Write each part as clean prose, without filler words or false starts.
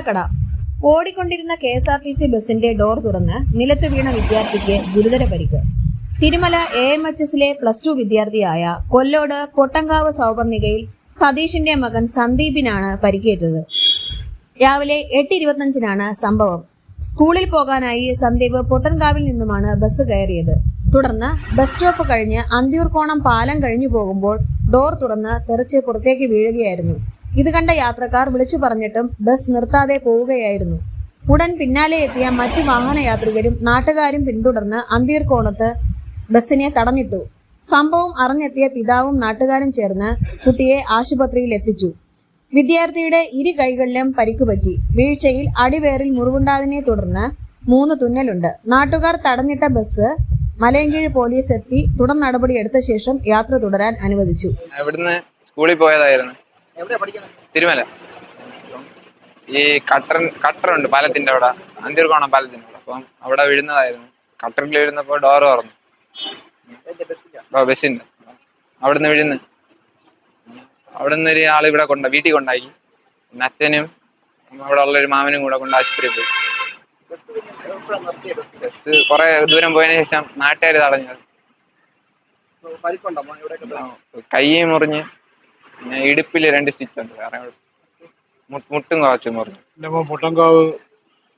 കാട്ടാക്കട. ഓടിക്കൊണ്ടിരുന്ന KSRTC ബസിന്റെ door തുറന്ന് നിലത്തു വീണ വിദ്യാർത്ഥിക്ക് ഗുരുതര പരിക്ക്. തിരുമല AMHSലെ +2 വിദ്യാർത്ഥിയായ കൊല്ലോട് പൊട്ടങ്കാവ് സൗപർണികയിൽ സതീഷിന്റെ മകൻ സന്ദീപിനാണ് പരിക്കേറ്റത്. രാവിലെ 8:25-നാണ് സംഭവം. സ്കൂളിൽ പോകാനായി സന്ദീപ് പൊട്ടൻകാവിൽ നിന്നുമാണ് ബസ് കയറിയത്. തുടർന്ന് ബസ് സ്റ്റോപ്പ് കഴിഞ്ഞ് അന്തിയൂർക്കോണം പാലം കഴിഞ്ഞു പോകുമ്പോൾ ഡോർ തുറന്ന് തെറിച്ച് പുറത്തേക്ക് വീഴുകയായിരുന്നു. ഇത് കണ്ട യാത്രക്കാർ വിളിച്ചു പറഞ്ഞിട്ടും ബസ് നിർത്താതെ പോവുകയായിരുന്നു. ഉടൻ പിന്നാലെ എത്തിയ മറ്റു വാഹനയാത്രികരും നാട്ടുകാരും പിന്തുടർന്ന് അന്തിയൂർക്കോണത്ത് ബസ്സിനെ തടഞ്ഞിട്ടു. സംഭവം അറിഞ്ഞെത്തിയ പിതാവും നാട്ടുകാരും ചേർന്ന് കുട്ടിയെ ആശുപത്രിയിൽ എത്തിച്ചു. വിദ്യാർത്ഥിയുടെ ഇരു കൈകളിലും പരിക്കുപറ്റി. വീഴ്ചയിൽ അടിവേറിൽ മുറിവുണ്ടായതിനെ തുടർന്ന് 3 തുന്നലുണ്ട്. നാട്ടുകാർ തടഞ്ഞിട്ട ബസ് മലയങ്കീഴ് പോലീസ് എത്തി തുടർ നടപടി എടുത്ത ശേഷം യാത്ര തുടരാൻ അനുവദിച്ചു. ഇവിടുന്ന് സ്കൂളിൽ പോയതായിരുന്നു. തിരുമല. ഈ കട്ടറുണ്ട് പാലത്തിന്റെ അവിടെ, അന്തിയൂർക്കോണം പാലത്തിന്റെ അവിടെ. അപ്പം അവിടെ വീഴുന്നതായിരുന്നു. കട്ടറിൽ വീഴുന്നപ്പോ ഡോർ തുറന്നു. ബസ്സിന്റെ അവിടുന്ന് വീഴുന്നു. അവിടുന്ന് ഒരു ആൾ ഇവിടെ വീട്ടിൽ കൊണ്ടാക്കി. പിന്നെ അച്ഛനും അവിടെ ഉള്ളൊരു മാമനും കൂടെ കൊണ്ട് ആശുപത്രിയിൽ പോയി. ബസ് കുറെ ദൂരം പോയതിനു ശേഷം നാട്ടുകാർ തടഞ്ഞത്. കൈ മുറിഞ്ഞ്, പിന്നെ ഇടുപ്പില് 2 സ്റ്റിച്ച് ഉണ്ട്. വേറെ മുട്ടും കുറച്ച് മുറിഞ്ഞു. പൊട്ടങ്കാവ്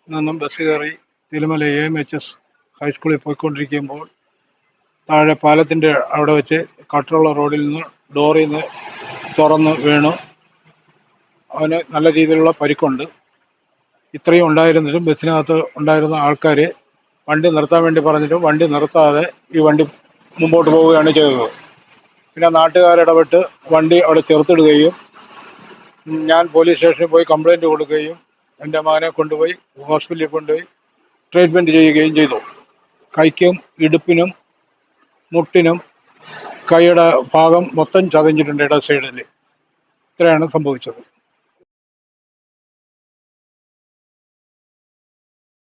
നിന്നും ബസ് കയറി തിരുമല AMHS ഹൈസ്കൂളിൽ പോയിക്കൊണ്ടിരിക്കുമ്പോൾ താഴെ പാലത്തിന്റെ അവിടെ വെച്ച് കട്ടറുള്ള റോഡിൽ നിന്ന് ഡോറിൽ നിന്ന് തുറന്ന് വീണു. അവന് നല്ല രീതിയിലുള്ള പരിക്കുണ്ട്. ഇത്രയും ഉണ്ടായിരുന്നിട്ടും ബസ്സിനകത്ത് ഉണ്ടായിരുന്ന ആൾക്കാർ വണ്ടി നിർത്താൻ വേണ്ടി പറഞ്ഞിട്ടും വണ്ടി നിർത്താതെ ഈ വണ്ടി മുമ്പോട്ട് പോവുകയാണ് ചെയ്തത്. പിന്നെ നാട്ടുകാരിടപെട്ട് വണ്ടി അവിടെ ചെറുത്തിടുകയും ഞാൻ പോലീസ് സ്റ്റേഷനിൽ പോയി കംപ്ലൈൻറ്റ് കൊടുക്കുകയും എൻ്റെ മകനെ കൊണ്ടുപോയി ഹോസ്പിറ്റലിൽ കൊണ്ടുപോയി ട്രീറ്റ്മെൻറ്റ് ചെയ്യുകയും ചെയ്തു. കൈക്കും ഇടുപ്പിനും മുട്ടിനും കൈയുടെ ഭാഗം മൊത്തം ചതഞ്ഞിട്ടുണ്ട്. ഇട സൈഡിൽ. ഇത്രയാണ് സംഭവിച്ചത്.